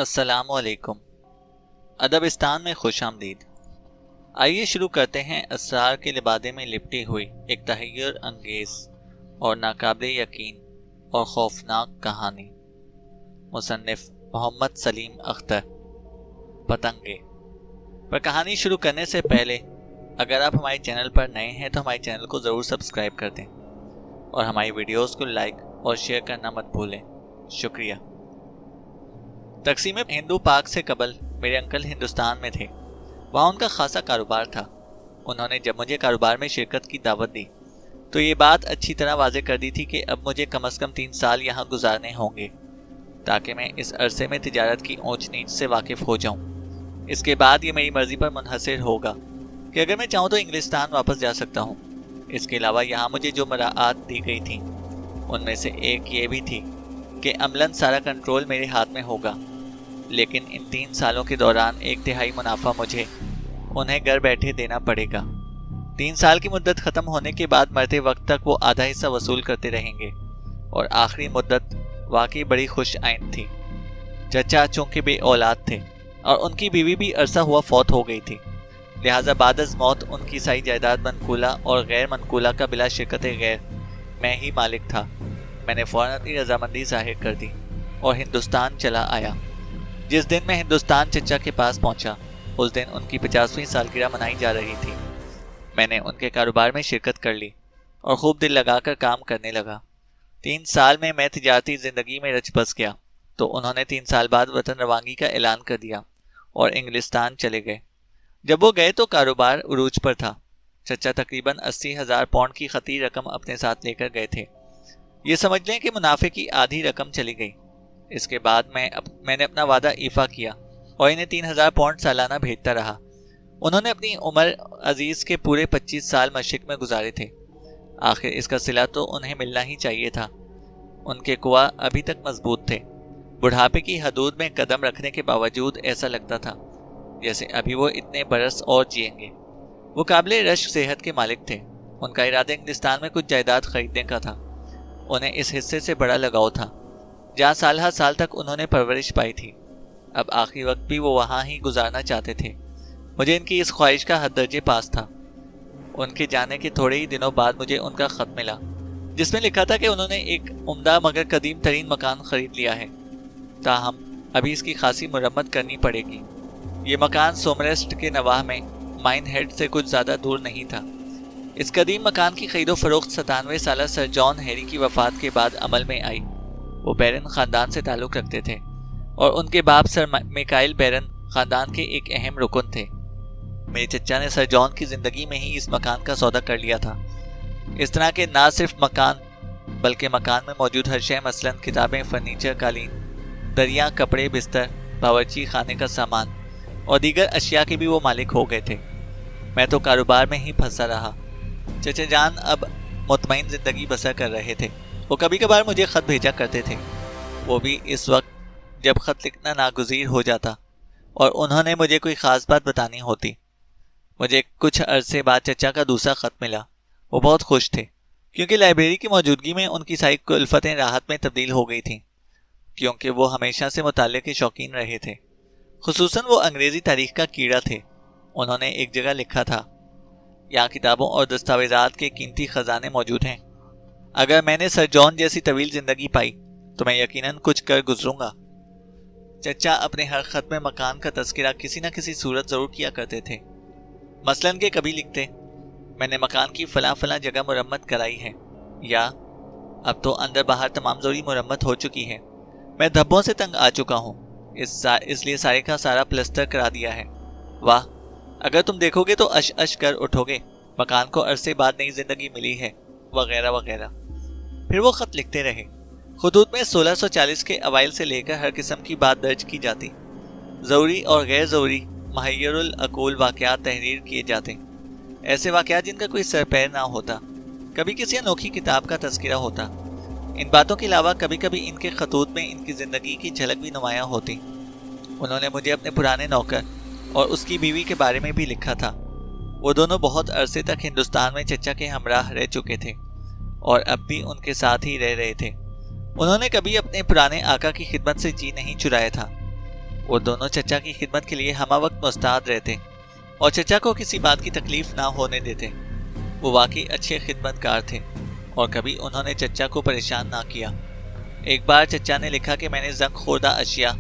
अस्सलाम वालेकुम। अदबिस्तान में खुश आमदीद। आइए शुरू करते हैं असरार के लिबादे में लिपटी हुई एक तहय्युर अंगेज और नाकाबिल यकीन और खौफनाक कहानी। मुसन्निफ मोहम्मद सलीम अख्तर, पतंगे। पर कहानी शुरू करने से पहले अगर आप हमारे चैनल पर नए हैं तो हमारे चैनल को ज़रूर सब्सक्राइब कर दें और हमारी वीडियोस को लाइक और शेयर करना मत भूलें। शुक्रिया। तकसीम हिंदू पाक से कबल मेरे अंकल हिंदुस्तान में थे। वहाँ उनका खासा कारोबार था। उन्होंने जब मुझे कारोबार में शिरकत की दावत दी तो ये बात अच्छी तरह वाज़ेह कर दी थी कि अब मुझे कम से कम 3 साल यहाँ गुजारने होंगे ताकि मैं इस अरसे में तिजारत की ऊंच नीच से वाकिफ़ हो जाऊँ। इसके बाद ये मेरी मर्ज़ी पर मुनहसर होगा कि अगर मैं चाहूँ तो इंग्लिस्तान वापस जा सकता हूँ। इसके अलावा यहाँ मुझे जो मराआत दी गई थी उनमें से एक ये भी थी कि अमलन सारा कंट्रोल मेरे हाथ में होगा, लेकिन इन 3 सालों के दौरान 1/3 मुनाफा मुझे उन्हें घर बैठे देना पड़ेगा। 3 साल की मुद्दत ख़त्म होने के बाद मरते वक्त तक वो आधा हिस्सा वसूल करते रहेंगे। और आखिरी मुद्दत वाकई बड़ी खुश आइंद थी। चचा चूँकि बे औलाद थे और उनकी बीवी भी अरसा हुआ फौत हो गई थी, लिहाजा बाद अज़ मौत उनकी सारी जायदाद मनकूला और गैर मनकूला का बिला शिरकत गैर मैं ही मालिक था। मैंने फ़ौरन अपनी रजामंदी ज़ाहिर कर दी और हिंदुस्तान चला आया। जिस दिन मैं हिंदुस्तान चचा के पास पहुंचा उस दिन उनकी 50वीं सालगिरह मनाई जा रही थी। मैंने उनके कारोबार में शिरकत कर ली और खूब दिल लगाकर काम करने लगा। 3 साल में मैं तिजारती ज़िंदगी में रच बस गया तो उन्होंने 3 साल बाद वतन रवानगी का ऐलान कर दिया और इंग्लिस्तान चले गए। जब वो गए तो कारोबार उरूज पर था। चचा तकरीबन 80,000 पाउंड की खती रकम अपने साथ लेकर गए थे। ये समझ लें कि मुनाफे की आधी रकम चली गई। इसके बाद मैंने अपना वादा ईफा किया और इन्हें 3,000 पाउंड सालाना भेजता रहा। उन्होंने अपनी उम्र अजीज़ के पूरे 25 साल मशरिक में गुजारे थे। आखिर इसका सिला तो उन्हें मिलना ही चाहिए था। उनके कुआ अभी तक मजबूत थे। बुढ़ापे की हदूद में कदम रखने के बावजूद ऐसा लगता था जैसे अभी वो इतने बरस और जिएंगे। वो काबिल रश्क सेहत के मालिक थे। उनका इरादा इंग्लिस्तान में कुछ जायदाद खरीदने का था। उन्हें इस हिस्से से बड़ा लगाव था जहाँ साल हर साल तक उन्होंने परवरिश पाई थी। अब आखिरी वक्त भी वो वहाँ ही गुजारना चाहते थे। मुझे इनकी इस ख्वाहिश का हद दर्जे पास था। उनके जाने के थोड़े ही दिनों बाद मुझे उनका ख़त मिला जिसमें लिखा था कि उन्होंने एक उम्दा मगर कदीम तरीन मकान ख़रीद लिया है, ताहम अभी इसकी खासी मुरम्मत करनी पड़ेगी। ये मकान सोमरेस्ट के नवाह में माइन हेड से कुछ ज़्यादा दूर नहीं था। इस कदीम मकान की खरीदो फरोख्त 97 साला सर जॉन हैरी की वफ़ात के बाद अमल में आई। वो बैरन ख़ानदान से ताल्लुक़ रखते थे और उनके बाप सर मिकाइल बैरन ख़ानदान के एक अहम रुकन थे। मेरे चचा ने सर जॉन की ज़िंदगी में ही इस मकान का सौदा कर लिया था। इस तरह के ना सिर्फ मकान बल्कि मकान में मौजूद हर शय, मसलन किताबें, फर्नीचर, कालीन, दरिया, कपड़े, बिस्तर, बावर्ची खाने का सामान और दीगर अशिया के भी वो मालिक हो गए थे। मैं तो कारोबार में ही फंसा रहा। चचा जान अब मुतमईन ज़िंदगी बसर कर रहे थे। वो कभी कभार मुझे ख़त भेजा करते थे, वो भी इस वक्त जब ख़त लिखना नागुज़ीर हो जाता और उन्होंने मुझे कोई ख़ास बात बतानी होती। मुझे कुछ अरसे बाद चचा का दूसरा ख़त मिला। वो बहुत खुश थे क्योंकि लाइब्रेरी की मौजूदगी में उनकी सारी कुल्फ़तें राहत में तब्दील हो गई थीं, क्योंकि वो हमेशा से मुताले के शौकीन रहे थे। खुसूसन वो अंग्रेज़ी तारीख़ का कीड़ा थे। उन्होंने एक जगह लिखा था, यहाँ किताबों और दस्तावेज़ात के कीमती ख़जाने मौजूद हैं। अगर मैंने सर जॉन जैसी तवील ज़िंदगी पाई तो मैं यकीनन कुछ कर गुजरूंगा। चचा अपने हर ख़त में मकान का तज़किरा किसी न किसी सूरत ज़रूर किया करते थे। मसलन के कभी लिखते, मैंने मकान की फ़लाँ फ़लाँ जगह मुरम्मत कराई है, या अब तो अंदर बाहर तमाम ज़रूरी मुरम्मत हो चुकी है, मैं धब्बों से तंग आ चुका हूँ, इसलिए सारे का सारा प्लस्तर करा दिया है। वाह, अगर तुम देखोगे तो अश अश कर उठोगे, मकान को अरसे बाद नई ज़िंदगी मिली है, वगैरह वगैरह। फिर वो ख़त लिखते रहे। खुतूत में 1640 के अवाइल से लेकर हर किस्म की बात दर्ज की जाती। ज़रूरी और गैर ज़रूरी मुहय्यरुल अक़ूल वाक़यात तहरीर किए जाते, ऐसे वाक़यात जिनका कोई सर पैर ना होता। कभी किसी अनोखी किताब का तज़किरा होता। इन बातों के अलावा कभी कभी इनके खतूत में इनकी ज़िंदगी की झलक भी नुमायाँ होती। उन्होंने मुझे अपने पुराने नौकर और उसकी बीवी के बारे में भी लिखा था। वो दोनों बहुत अरसे तक हिंदुस्तान में चचा के हमराह रह चुके थे और अब भी उनके साथ ही रह रहे थे। उन्होंने कभी अपने पुराने आका की खिदमत से जी नहीं चुराया था। वो दोनों चचा की खिदमत के लिए हमा वक्त मुस्तैद रहते और चचा को किसी बात की तकलीफ ना होने देते। वो वाकई अच्छे खिदमतकार थे और कभी उन्होंने चचा को परेशान ना किया। एक बार चचा ने लिखा कि मैंने जंग खोरदा अशिया,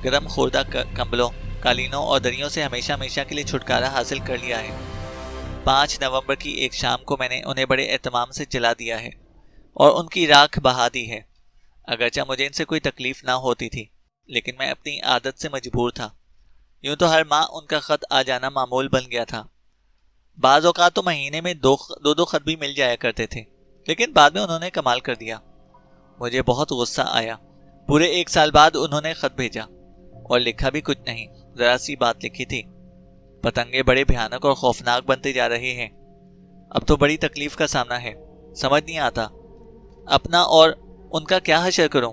गर्म खोरदा कंबलों, कालीनों और दरियों से हमेशा हमेशा के लिए छुटकारा हासिल कर लिया है। 5 नवंबर की एक शाम को मैंने उन्हें बड़े एहतमाम से जला दिया है और उनकी राख बहा दी है। अगरचे मुझे इनसे कोई तकलीफ ना होती थी, लेकिन मैं अपनी आदत से मजबूर था। यूं तो हर माह उनका खत आ जाना मामूल बन गया था। बाज़ औक़ात तो महीने में दो खत भी मिल जाया करते थे, लेकिन बाद में उन्होंने कमाल कर दिया। मुझे बहुत गुस्सा आया। पूरे 1 साल बाद उन्होंने खत भेजा और लिखा भी कुछ नहीं, जरा सी बात लिखी थी। पतंगे बड़े भयानक और खौफनाक बनते जा रहे हैं। अब तो बड़ी तकलीफ का सामना है। समझ नहीं आता अपना और उनका क्या हशर करूं।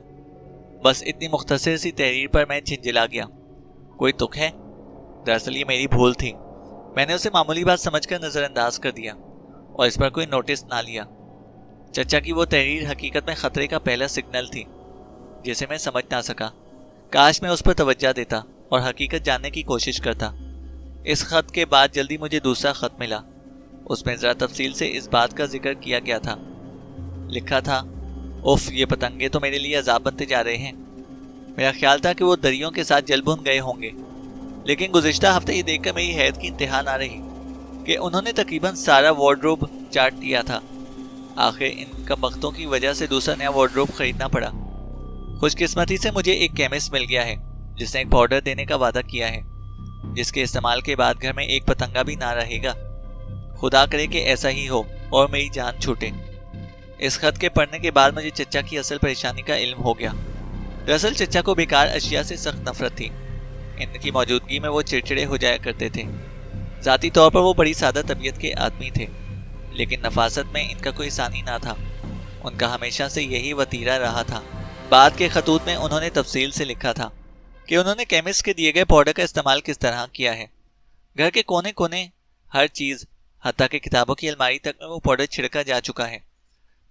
बस इतनी मुख्तसर सी तहरीर पर मैं झिंझिला गया। कोई तुक है? दरअसल ये मेरी भूल थी। मैंने उसे मामूली बात समझकर नज़रअंदाज कर दिया और इस पर कोई नोटिस ना लिया। चचा की वो तहरीर हकीकत में खतरे का पहला सिग्नल थी, जिसे मैं समझ ना सका। काश मैं उस पर तवज्जो देता और हकीकत जानने की कोशिश करता। इस खत के बाद जल्दी मुझे दूसरा खत मिला। उसमें ज़रा तफसील से इस बात का जिक्र किया गया था। लिखा था, उफ, ये पतंगे तो मेरे लिए अजाब बनते जा रहे हैं। मेरा ख्याल था कि वो दरियों के साथ जल भुन गए होंगे, लेकिन गुज़िश्ता हफ्ते ये देखकर मेरी हैरत की इंतहा ना रही कि उन्होंने तकरीबन सारा वार्डरोब चाट दिया था। आखिर इन कमबख्तों की वजह से दूसरा नया वार्डरोब खरीदना पड़ा। खुशकिस्मती से मुझे एक केमिस्ट मिल गया है जिसने एक पाउडर देने का वादा किया है, जिसके इस्तेमाल के बाद घर में एक पतंगा भी ना रहेगा। खुदा करे कि ऐसा ही हो और मेरी जान छूटे। इस खत के पढ़ने के बाद मुझे चचा की असल परेशानी का इल्म हो गया। दरअसल चचा को बेकार अशिया से सख्त नफरत थी। इनकी मौजूदगी में वो चिड़चिड़े हो जाया करते थे। ज़ाती तौर पर वो बड़ी सादा तबीयत के आदमी थे, लेकिन नफासत में इनका कोई सानी ना था। उनका हमेशा से यही वतीरा रहा था। बाद के खतूत में उन्होंने तफसील से लिखा था कि उन्होंने केमिस्ट के दिए गए पाउडर का इस्तेमाल किस तरह किया है। घर के कोने कोने हर चीज़, हत्ता कि किताबों की अलमारी तक में वो पाउडर छिड़का जा चुका है।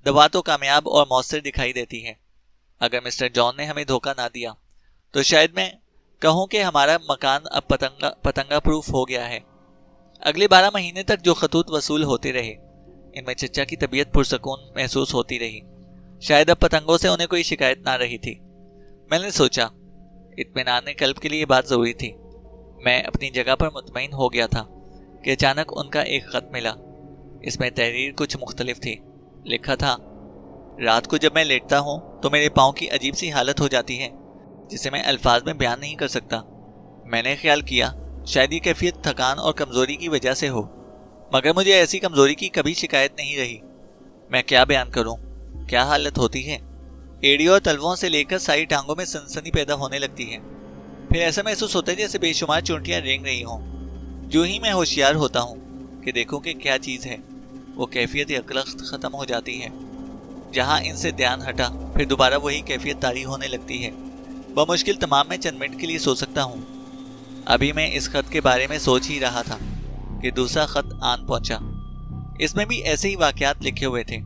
दवा तो कामयाब और मौसर दिखाई देती है। अगर मिस्टर जॉन ने हमें धोखा ना दिया तो शायद मैं कहूँ कि हमारा मकान अब पतंगा प्रूफ हो गया है। अगले 12 महीने तक जो खतूत वसूल होते रहे, इनमें चचा की तबीयत पुरसकून महसूस होती रही। शायद अब पतंगों से उन्हें कोई शिकायत ना रही थी। मैंने सोचा इत्मीनान कल्ब के लिए बात ज़रूरी थी। मैं अपनी जगह पर मुतमईन हो गया था कि अचानक उनका एक ख़त मिला। इसमें तहरीर कुछ मुख्तलिफ थी। लिखा था, रात को जब मैं लेटता हूँ तो मेरे पाँव की अजीब सी हालत हो जाती है जिसे मैं अल्फाज में बयान नहीं कर सकता। मैंने ख्याल किया शायद ये कैफियत थकान और कमज़ोरी की वजह से हो, मगर मुझे ऐसी कमज़ोरी की कभी शिकायत नहीं रही। मैं क्या बयान करूँ, क्या हालत होती है। एड़ियों और तलवों से लेकर सारी टांगों में सनसनी पैदा होने लगती है। फिर ऐसा महसूस होता है जैसे बेशुमार चूंटियाँ रेंग रही हों। जो ही मैं होशियार होता हूँ कि देखूँ कि क्या चीज़ है, वो कैफियत यकलख्त ख़त्म हो जाती है। जहाँ इनसे ध्यान हटा फिर दोबारा वही कैफियत तारी होने लगती है। बमुश्किल तमाम मैं चंद मिनट के लिए सो सकता हूँ। अभी मैं इस खत के बारे में सोच ही रहा था कि दूसरा खत आन पहुंचा। इसमें भी ऐसे ही वाकयात लिखे हुए थे।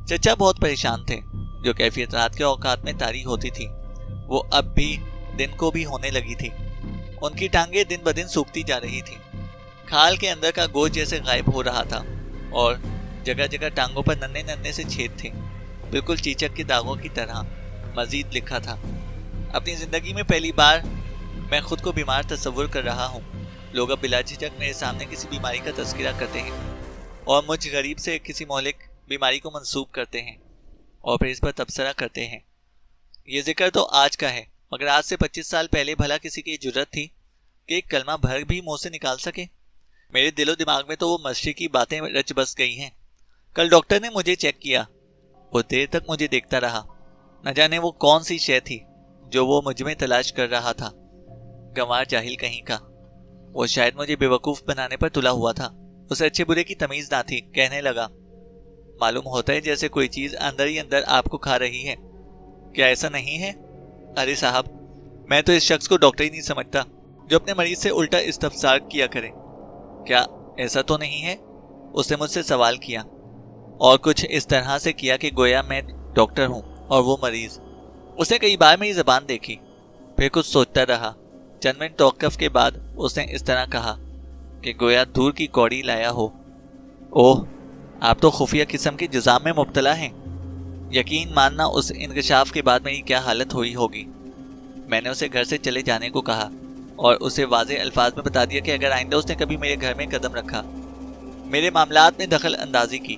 चचा बहुत परेशान थे। जो कैफियत रात के औकात में तारी होती थी वो अब भी दिन को भी होने लगी थी। उनकी टांगें दिन ब दिन सूखती जा रही थी। खाल के अंदर का गोश्त जैसे गायब हो रहा था और जगह जगह टांगों पर नन्हे नन्हे से छेद थे, बिल्कुल चीचक के दागों की तरह। मजीद लिखा था, अपनी ज़िंदगी में पहली बार मैं खुद को बीमार तस्वुर कर रहा हूँ। लोग अब बिला झिझक मेरे सामने किसी बीमारी का तस्करा करते हैं और मुझ गरीब से किसी मौलिक बीमारी को मंसूब करते हैं और फिर इस पर तबसरा करते हैं। ये जिक्र तो आज का है, मगर आज से 25 साल पहले भला किसी की जुर्रत थी कि एक कलमा भर भी मुंह से निकाल सके। मेरे दिलो दिमाग में तो वो मस्ती की बातें रच बस गई हैं। कल डॉक्टर ने मुझे चेक किया। वो देर तक मुझे देखता रहा। न जाने वो कौन सी शय थी जो वो मुझ में तलाश कर रहा था। गंवार जाहिल कहीं का। वो शायद मुझे बेवकूफ़ बनाने पर तुला हुआ था। उसे अच्छे बुरे की तमीज़ ना थी। कहने लगा, मालूम होता है जैसे कोई चीज़ अंदर ही अंदर आपको खा रही है। क्या ऐसा नहीं है? अरे साहब, मैं तो इस शख्स को डॉक्टर ही नहीं समझता जो अपने मरीज से उल्टा इस्तफसार किया करे। क्या ऐसा तो नहीं है? उसने मुझसे सवाल किया और कुछ इस तरह से किया कि गोया मैं डॉक्टर हूँ और वो मरीज। उसने कई बार मेरी ज़बान देखी, फिर कुछ सोचता रहा। चंद मिनट तौक़ुफ़ के बाद उसने इस तरह कहा कि गोया दूर की कौड़ी लाया हो। ओह, आप तो खुफिया किस्म के जुज़ाम में मुब्तला हैं। यकीन मानना उस इंकशाफ के बाद मेरी क्या हालत हुई होगी। मैंने उसे घर से चले जाने को कहा और उसे वाज़ेह अल्फाज में बता दिया कि अगर आइंदा उसने कभी मेरे घर में कदम रखा, मेरे मामलात में दखल अंदाजी की,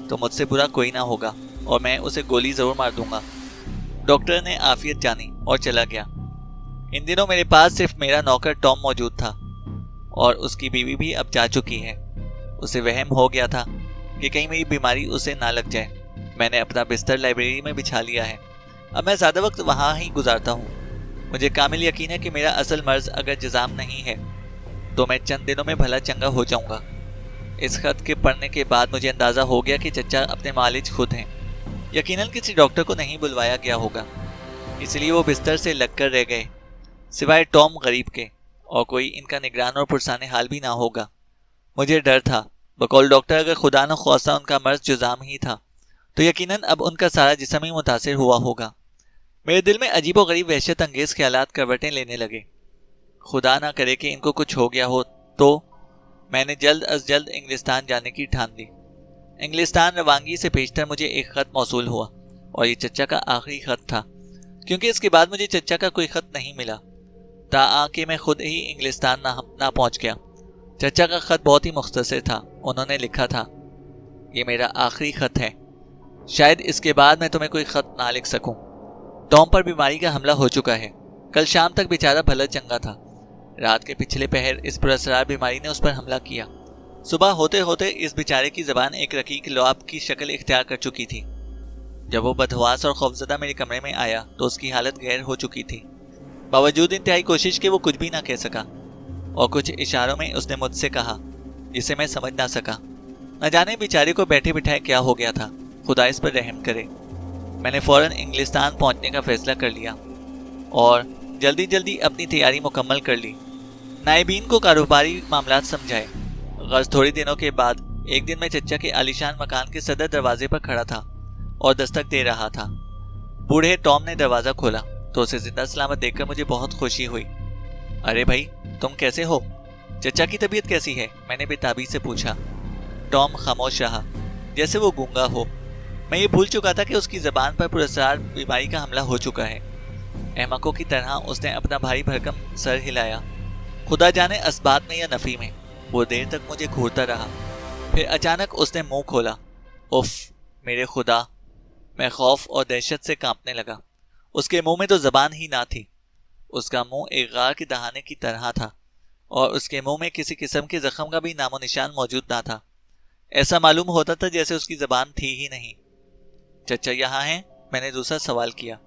तो मुझसे बुरा कोई ना होगा और मैं उसे गोली ज़रूर मार दूंगा। डॉक्टर ने आफियत जानी और चला गया। इन दिनों मेरे पास सिर्फ मेरा नौकर टॉम मौजूद था और उसकी बीवी भी अब जा चुकी है। उसे वहम हो गया था कि कहीं मेरी बीमारी उसे ना लग जाए। मैंने अपना बिस्तर लाइब्रेरी में बिछा लिया है। अब मैं ज़्यादा वक्त वहाँ ही गुजारता हूँ। मुझे कामिल यकीन है कि मेरा असल मर्ज अगर जज़ाम नहीं है तो मैं चंद दिनों में भला चंगा हो जाऊँगा। इस खत के पढ़ने के बाद मुझे अंदाज़ा हो गया कि चचा अपने मालिज खुद हैं। यकीनन किसी डॉक्टर को नहीं बुलवाया गया होगा, इसलिए वो बिस्तर से लग कर रह गए, सिवाय टॉम गरीब के, और कोई इनका निगरान और पुरसाने हाल भी ना होगा। मुझे डर था, बकौल डॉक्टर, अगर खुदा न ख्वास्ता उनका मर्ज जुज़ाम ही था तो यकीनन अब उनका सारा जिस्म ही मुतासिर हुआ होगा। मेरे दिल में अजीब व गरीब वहशत अंगेज़ ख्यालात करवटें लेने लगे। खुदा ना करे कि इनको कुछ हो गया हो तो। मैंने जल्द अज जल्द इंग्लिस्तान जाने की ठान ली। इंग्लिस्तान रवानगी से पेशतर मुझे एक ख़त मौसूल हुआ और ये चचा का आखिरी ख़त था, क्योंकि इसके बाद मुझे चचा का कोई ख़त नहीं मिला ताकि मैं खुद ही इंग्लिस्तान ना पहुँच गया। चचा का ख़त बहुत ही मुख्तसर था। उन्होंने लिखा था, ये मेरा आखिरी ख़त है, शायद इसके बाद मैं तुम्हें कोई ख़त ना लिख सकूं। टॉम पर बीमारी का हमला हो चुका है। कल शाम तक बेचारा भला चंगा था। रात के पिछले पहर इस पुरअसरार बीमारी ने उस पर हमला किया। सुबह होते होते इस बेचारे की ज़बान एक रकीक लुआब की शक्ल इख्तियार कर चुकी थी। जब वो बदहवास और खौफज़दा मेरे कमरे में आया तो उसकी हालत गैर हो चुकी थी। बावजूद इंतहाई कोशिश के वो कुछ भी ना कह सका और कुछ इशारों में उसने मुझसे कहा जिसे मैं समझ ना सका। न जाने बेचारे को बैठे बिठाए क्या हो गया था। खुदा इस पर रहम करे। मैंने फ़ौरन इंग्लिस्तान पहुंचने का फ़ैसला कर लिया और जल्दी जल्दी अपनी तैयारी मुकम्मल कर ली। नायबीन को कारोबारी मामलात समझाए। गर्ज थोड़ी दिनों के बाद एक दिन मैं चचा के आलीशान मकान के सदर दरवाजे पर खड़ा था और दस्तक दे रहा था। बूढ़े टॉम ने दरवाज़ा खोला तो उसे जिंदा सलामत देखकर मुझे बहुत खुशी हुई। अरे भाई, तुम कैसे हो? चचा की तबीयत कैसी है? मैंने बेताबी से पूछा। टॉम खामोश रहा, जैसे वो गूंगा हो। मैं ये भूल चुका था कि उसकी ज़बान पर पुरअसरार बीमारी का हमला हो चुका है। अहमकों की तरह उसने अपना भारी भरकम सर हिलाया, खुदा जाने असबात में या नफ़ी में। वो देर तक मुझे घूरता रहा, फिर अचानक उसने मुंह खोला। उफ, मेरे खुदा! मैं खौफ और दहशत से कांपने लगा। उसके मुंह में तो ज़बान ही ना थी। उसका मुंह एक गार के दहाने की तरह था और उसके मुंह में किसी किस्म के ज़ख्म का भी नामो निशान मौजूद ना था। ऐसा मालूम होता था जैसे उसकी ज़बान थी ही नहीं। चचा यहाँ हैं? मैंने दूसरा सवाल किया।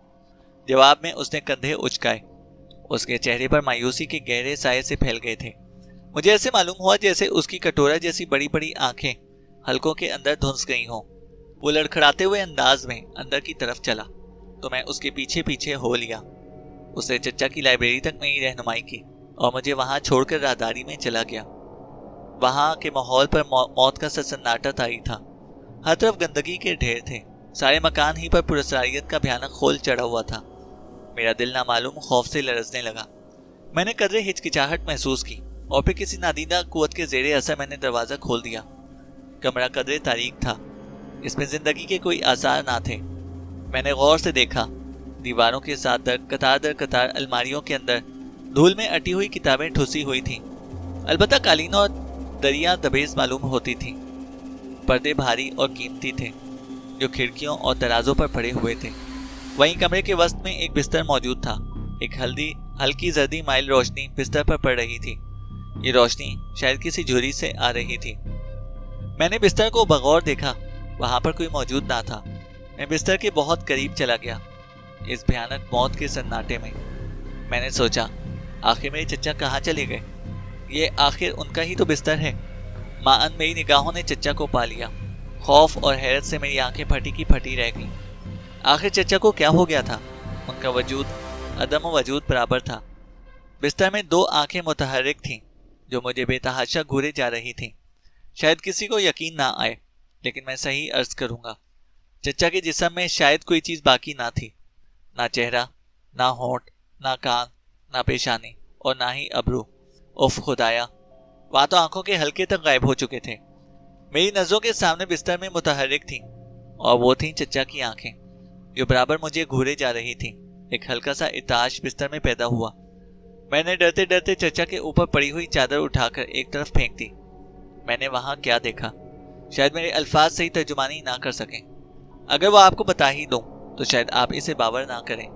जवाब में उसने कंधे उचकाए। उसके चेहरे पर मायूसी के गहरे साये से फैल गए थे। मुझे ऐसे मालूम हुआ जैसे उसकी कटोरा जैसी बड़ी बड़ी आंखें हलकों के अंदर धुंस गई हों। वो लड़खड़ाते हुए अंदाज में अंदर की तरफ चला तो मैं उसके पीछे पीछे हो लिया। उसने चचा की लाइब्रेरी तक मेरी रहनुमाई की और मुझे वहां छोड़कर राहदारी में चला गया। वहां के माहौल पर मौत का सन्नाटा तारी था। हर तरफ गंदगी के ढेर थे। सारे मकान ही पर पुरअसरारियत का भयानक खोल चढ़ा हुआ था। मेरा दिल नामालूम खौफ से लरजने लगा। मैंने कदरे हिचकिचाहट महसूस की और फिर किसी नादीदा कुव्वत के जेरे असर मैंने दरवाज़ा खोल दिया। कमरा कदरे तारीक था। इसमें जिंदगी के कोई आसार ना थे। मैंने गौर से देखा। दीवारों के साथ कतार दर कतार अलमारियों के अंदर धूल में अटी हुई किताबें ठुसी हुई थीं। अलबत्ता कालीन और दरिया दबेज मालूम होती थी। पर्दे भारी और कीमती थे जो खिड़कियों और दराजों पर पड़े हुए थे। वहीं कमरे के वस्त में एक बिस्तर मौजूद था। एक हल्की जर्दी माइल रोशनी बिस्तर पर पड़ रही थी। ये रोशनी शायद किसी झुर्री से आ रही थी। मैंने बिस्तर को बगौर देखा। वहां पर कोई मौजूद ना था। मैं बिस्तर के बहुत करीब चला गया। इस भयानक मौत के सन्नाटे में मैंने सोचा, आखिर मेरे चचा कहाँ चले गए? ये आखिर उनका ही तो बिस्तर है। माअन मेरी निगाहों ने चचा को पा लिया। खौफ और हैरत से मेरी आंखें फटी की फटी रह गईं। आखिर चचा को क्या हो गया था? उनका वजूद अदम वजूद बराबर था। बिस्तर में दो आंखें मुतहर्रिक थीं जो मुझे बेतहाशा घूरे जा रही थीं। शायद किसी को यकीन ना आए, लेकिन मैं सही अर्ज करूंगा, चचा के जिस्म में शायद कोई चीज़ बाकी ना थी। ना चेहरा, ना होंठ, ना कान, ना पेशानी और ना ही अबरू। उफ खुदाया, वहां तो आंखों के हल्के तक गायब हो चुके थे। मेरी नजरों के सामने बिस्तर में मुतहर्रिक थीं, और वो थीं चचा की आंखें, जो बराबर मुझे घूरे जा रही थीं। एक हल्का सा इताश बिस्तर में पैदा हुआ। मैंने डरते डरते चचा के ऊपर पड़ी हुई चादर उठाकर एक तरफ फेंक दी। मैंने वहां क्या देखा, शायद मेरे अल्फाज सही तर्जुमानी ना कर सकें। अगर वो आपको बता ही दूं तो शायद आप इसे बावर ना करें।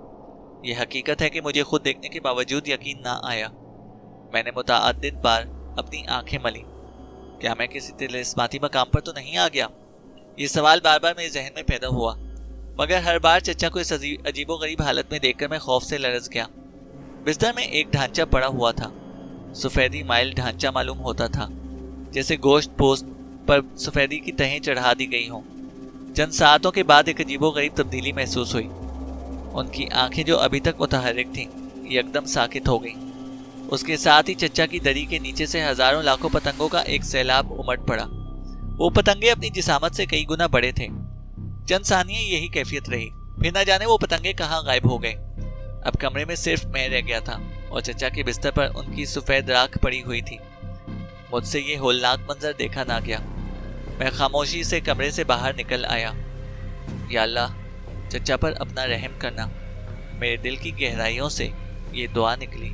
यह हकीकत है कि मुझे खुद देखने के बावजूद यकीन ना आया। मैंने मुतअद्दिद बार अपनी आंखें मली। क्या मैं किसी तिलिस्माती मकाम पर तो नहीं आ गया? ये सवाल बार बार मेरे जहन में पैदा हुआ, मगर हर बार चचा को इस अजीबोगरीब हालत में देखकर मैं खौफ से लरज़ गया। बिस्तर में एक ढांचा पड़ा हुआ था। सफ़ेदी माइल ढांचा मालूम होता था, जैसे गोश्त पोस्ट पर सफ़ेदी की तहें चढ़ा दी गई हों। चंद सातों के बाद एक अजीबोगरीब तब्दीली महसूस हुई। उनकी आंखें जो अभी तक मुतहर्रिक थीं, एकदम साकित हो गईं। उसके साथ ही चचा की दरी के नीचे से हजारों लाखों पतंगों का एक सैलाब उमड़ पड़ा। वो पतंगे अपनी जिसामत से कई गुना बड़े थे। चंद सानिये यही कैफियत रही, फिर न जाने वो पतंगे कहाँ गायब हो गए। अब कमरे में सिर्फ मैं रह गया था और चचा के बिस्तर पर उनकी सफेद राख पड़ी हुई थी। मुझसे ये होलनाक मंजर देखा ना गया। मैं खामोशी से कमरे से बाहर निकल आया। या अल्लाह, चचा पर अपना रहम करना। मेरे दिल की गहराइयों से ये दुआ निकली।